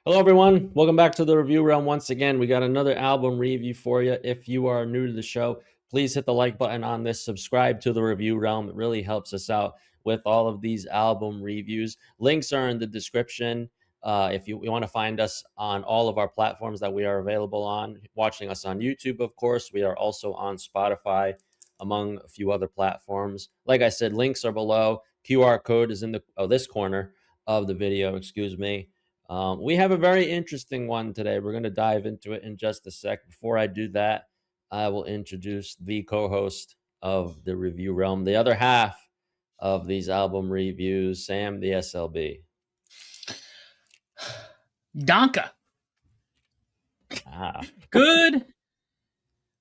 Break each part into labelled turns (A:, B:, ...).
A: Hello, everyone. Welcome back to the review realm. Once again, we got another album review for you. If you are new to the show, please hit the like button on this, subscribe to the review realm. It really helps us out with all of these album reviews. Links are in the description. If you want to find us on all of our platforms that we are available on, watching us on YouTube, of course, we are also on Spotify, among a few other platforms. Like I said, links are below. QR code is in this corner of the video, excuse me. We have a very interesting one today. We're going to dive into it in just a sec. Before I do that, I will introduce the co host of the review realm, the other half of these album reviews, Sam, the SLB.
B: Donka.
A: Ah,
B: Good.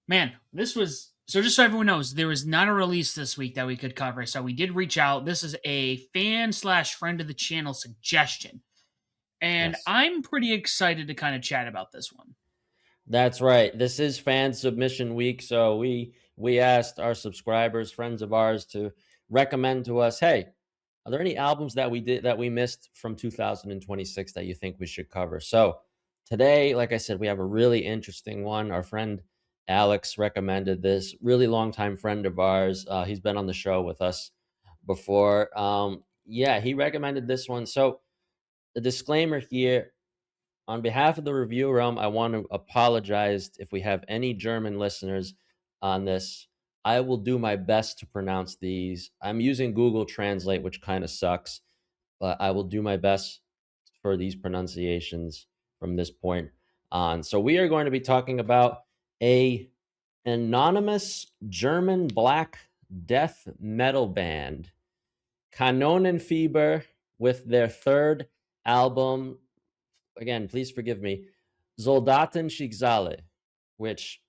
B: Man, this was so just so everyone knows, there was not a release this week that we could cover. So we did reach out. This is a fan slash friend of the channel suggestion. And
A: yes.
B: I'm pretty excited to kind of chat about this one.
A: That's right. This is fan submission week, so we asked our subscribers, friends of ours, to recommend to us, hey, are there any albums that we missed from 2026 that you think we should cover? So today, like I said, we have a really interesting one. Our friend Alex recommended this. Really long time friend of ours. He's been on the show with us before. Yeah, he recommended this one. So the disclaimer here, on behalf of the review realm, I want to apologize if we have any German listeners on this. I will do my best to pronounce these. I'm using Google Translate, which kind of sucks, but I will do my best for these pronunciations from this point on. So we are going to be talking about a anonymous German black death metal band, Kanonenfieber, with their third album. Again, please forgive me, Soldatenschicksale, which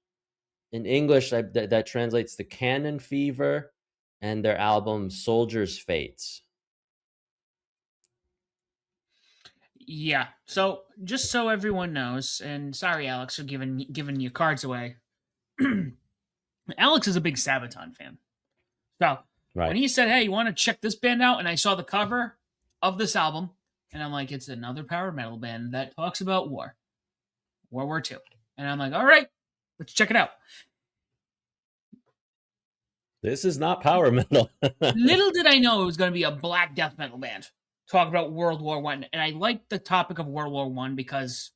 A: in English that translates to Cannon Fever, and their album Soldier's Fates.
B: Yeah. So just so everyone knows, and sorry, Alex, for giving your cards away. Alex is a big Sabaton fan. So when
A: Right.
B: he said, "Hey, you want to check this band out?" and I saw the cover of this album, and I'm like, "It's another power metal band that talks about war, World War II," and I'm like, "All right, let's check it out."
A: This is not power metal.
B: Little did I know it was going to be a black death metal band talking about World War One, and I like the topic of World War One because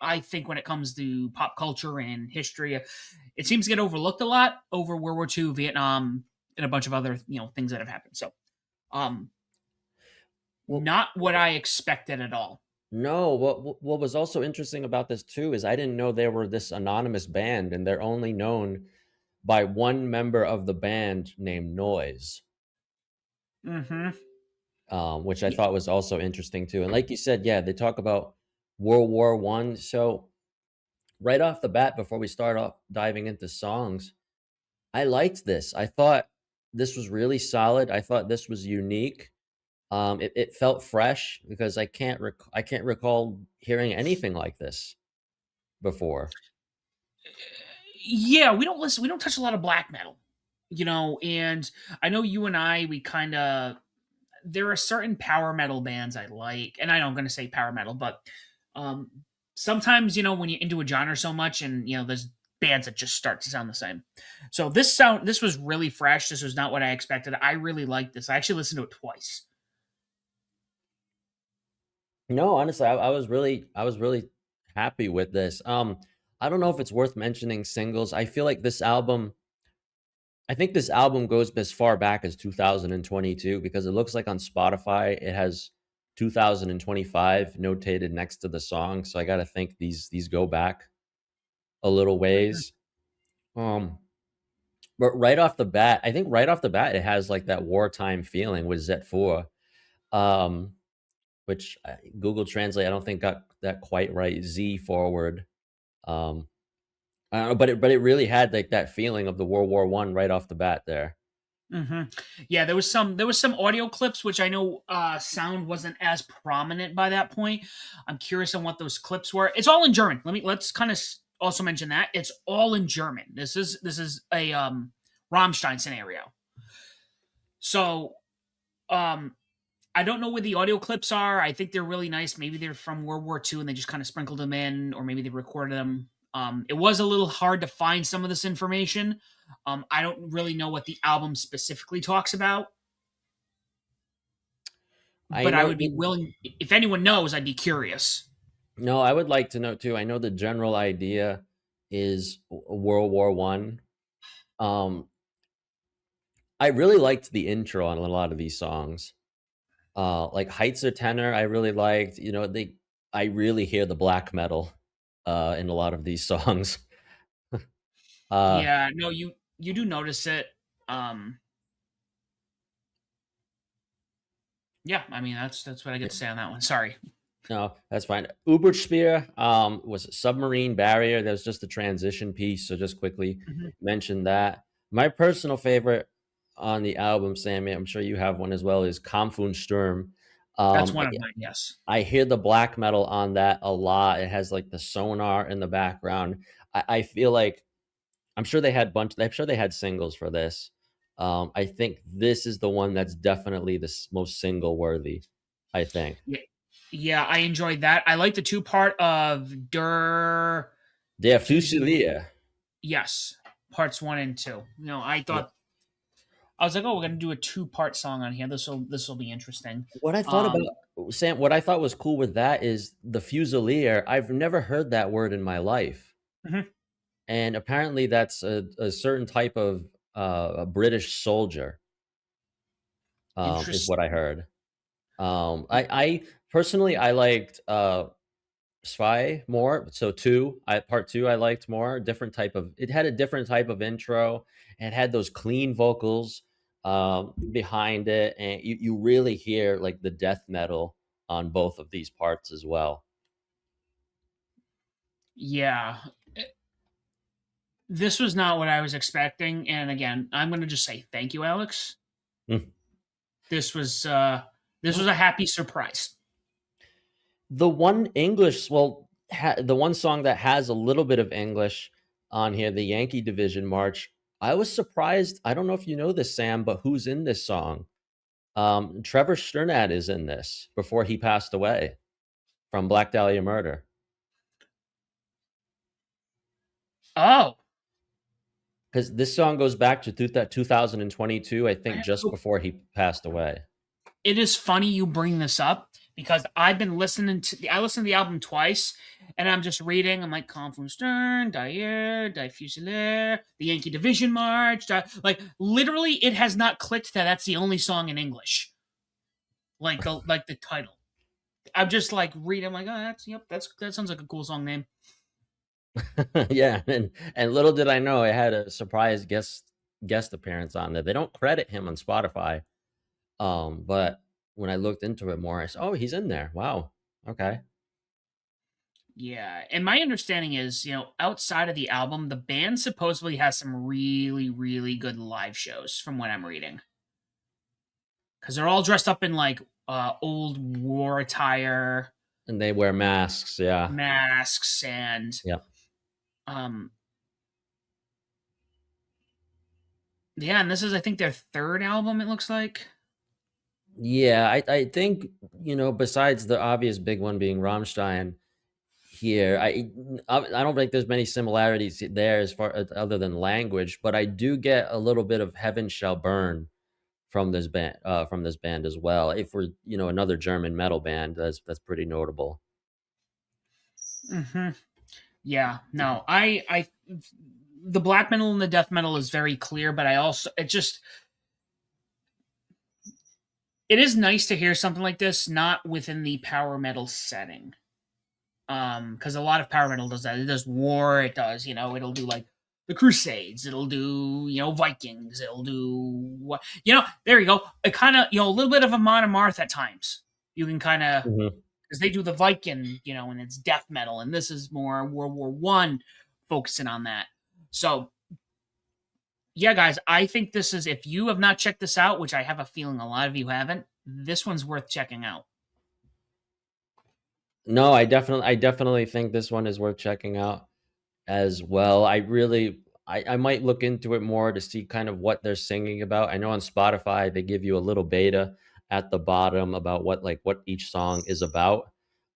B: I think when it comes to pop culture and history, it seems to get overlooked a lot over World War II, Vietnam, and a bunch of other things that have happened. So, um,
A: Well,
B: not what I expected at all.
A: no, what was also interesting about this too is I didn't know they were this anonymous band, and they're only known by one member of the band named Noise,
B: Mm-hmm.
A: which I thought was also interesting too. And like you said, yeah, they talk about World War One. So right off the bat, before we start off diving into songs, I liked this. I thought this was really solid. I thought this was unique. It felt fresh because I can't recall hearing anything like this before.
B: Yeah, we don't listen. We don't touch a lot of black metal, And I know you and I, we kind of there are certain power metal bands I like, and I know I'm going to say power metal, but um, sometimes when you're into a genre so much, and there's bands that just start to sound the same. So this was really fresh. This was not what I expected. I really liked this. I actually listened to it twice.
A: No, honestly, I was really happy with this. I don't know if it's worth mentioning singles. I feel like I think this album goes as far back as 2022 because it looks like on Spotify it has 2025 notated next to the song. So I got to think these go back a little
B: Mhm.
A: ways. Um, but right off the bat, I think right off the bat it has like that wartime feeling with Z4. Um, which Google Translate I don't think got that quite right. Z forward. Um, I don't know, but it really had like that feeling of the World War One right off the bat there.
B: hmm Yeah, there was some audio clips which I know sound wasn't as prominent by that point. I'm curious on what those clips were. It's all in German. Let's kind of also mention that it's all in German. This is a Rammstein scenario. So um I don't know where the audio clips are. I think they're really nice. Maybe they're from World War II and they just kind of sprinkled them in, or maybe they recorded them. It was a little hard to find some of this information. I don't really know what the album specifically talks about,
A: I
B: but I
A: know.
B: would be willing. If anyone knows, I'd be curious.
A: No, I would like to know too. I know the general idea is World War One. I really liked the intro on a lot of these songs. Like Heights or Tenor, I really liked. I really hear the black metal in a lot of these songs. uh,
B: Yeah, no, you do notice it. Um, yeah, I mean that's what I get to say on that one. Sorry.
A: no, that's fine. Uberspeer was a submarine barrier. There's just a transition piece, so just quickly
B: Mhm.
A: mention that. My personal favorite on the album, Sammy, I'm sure you have one as well, is Kampfensturm.
B: That's
A: Um,
B: one of mine. Yes.
A: I hear the black metal on that a lot. It has like the sonar in the background. I feel like I'm sure they had singles for this. I think this is the one that's definitely the most single worthy, I think.
B: Yeah, yeah, I enjoyed that. I like the two part of Der
A: Der
B: Fusilier.
A: Fusilier.
B: Yes, parts one and two. I
A: Yeah.
B: thought I was like, oh, we're gonna do a two-part song on here. This will be interesting.
A: What I thought
B: Um,
A: about Sam, what I thought was cool with that is the Fusilier. I've never heard that word in my life.
B: mhm,
A: And apparently that's a certain type of a British soldier, is
B: interest.
A: what I heard. I personally I liked Spy more. So part two I liked more. Different type of it had a different type of intro. It had those clean vocals behind it, and you really hear like the death metal on both of these parts as well.
B: Yeah, this was not what I was expecting. And again, I'm gonna just say thank you, Alex.
A: Mm.
B: This was uh, this was a happy surprise.
A: The one English, well, the one song that has a little bit of English on here, the Yankee Division March. I was surprised. I don't know if you know this, Sam, but who's in this song? Trevor Sturnad is in this before he passed away from Black Dahlia Murder.
B: Oh,
A: Because this song goes back to 2022, I think, just
B: so
A: before he passed away.
B: it is funny you bring this up because I've been listening to I listened to the album twice and I'm just reading. I'm like Confluence Stern, Dyer, Die Fusilier, the Yankee Division March. Like literally, it has not clicked that that's the only song in English. Like the title. I'm just like reading. I'm like, oh, that sounds like a cool song name.
A: Yeah, and little did I know it had a surprise guest appearance on there. They don't credit him on Spotify, but when I looked into it more, I said, "Oh, he's in there." Wow. Okay.
B: Yeah, and my understanding is, outside of the album, the band supposedly has some really, really good live shows, from what I'm reading. Because they're all dressed up in like old war attire,
A: And they wear masks. Yeah.
B: masks, and
A: Yeah.
B: um, yeah. And this is, I think, their third album. It looks like.
A: Yeah, I think, besides the obvious big one being Rammstein here, I don't think there's many similarities there as far as other than language, but I do get a little bit of Heaven Shall Burn from this band as well. If we're, another German metal band, that's pretty notable.
B: Hmm. Yeah. No, the black metal and the death metal is very clear, but I also it is nice to hear something like this not within the power metal setting. Because a lot of power metal does that. It does war. It does, it'll do like the Crusades. It'll do, Vikings. It'll do what, there you go. It kind of, a little bit of a monomarth at times. You can kind of,
A: Mhm.
B: because they do the Viking, and it's death metal, and this is more World War One, focusing on that. So, yeah, guys, I think this is, if you have not checked this out, which I have a feeling a lot of you haven't, this one's worth checking out.
A: No, I definitely think this one is worth checking out as well. I might look into it more to see kind of what they're singing about. I know on Spotify they give you a little beta at the bottom about what each song is about.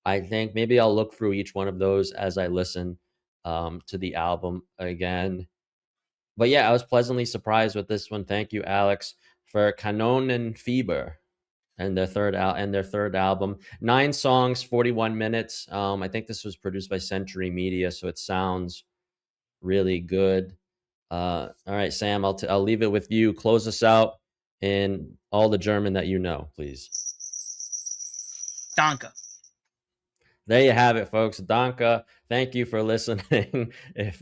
A: I think maybe I'll look through each one of those as I listen to the album again. But yeah, I was pleasantly surprised with this one. Thank you, Alex, for Kanonenfieber and their third album. 9 songs, 41 minutes. I think this was produced by Century Media, so it sounds really good. All right, Sam, I'll leave it with you. Close us out in all the German that you know, please.
B: Danke.
A: There you have it, folks. Danke. Thank you for listening. If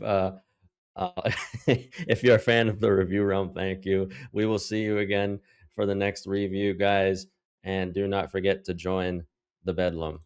A: you're a fan of the review realm, thank you. We will see you again for the next review, guys. And do not forget to join the Bedlam.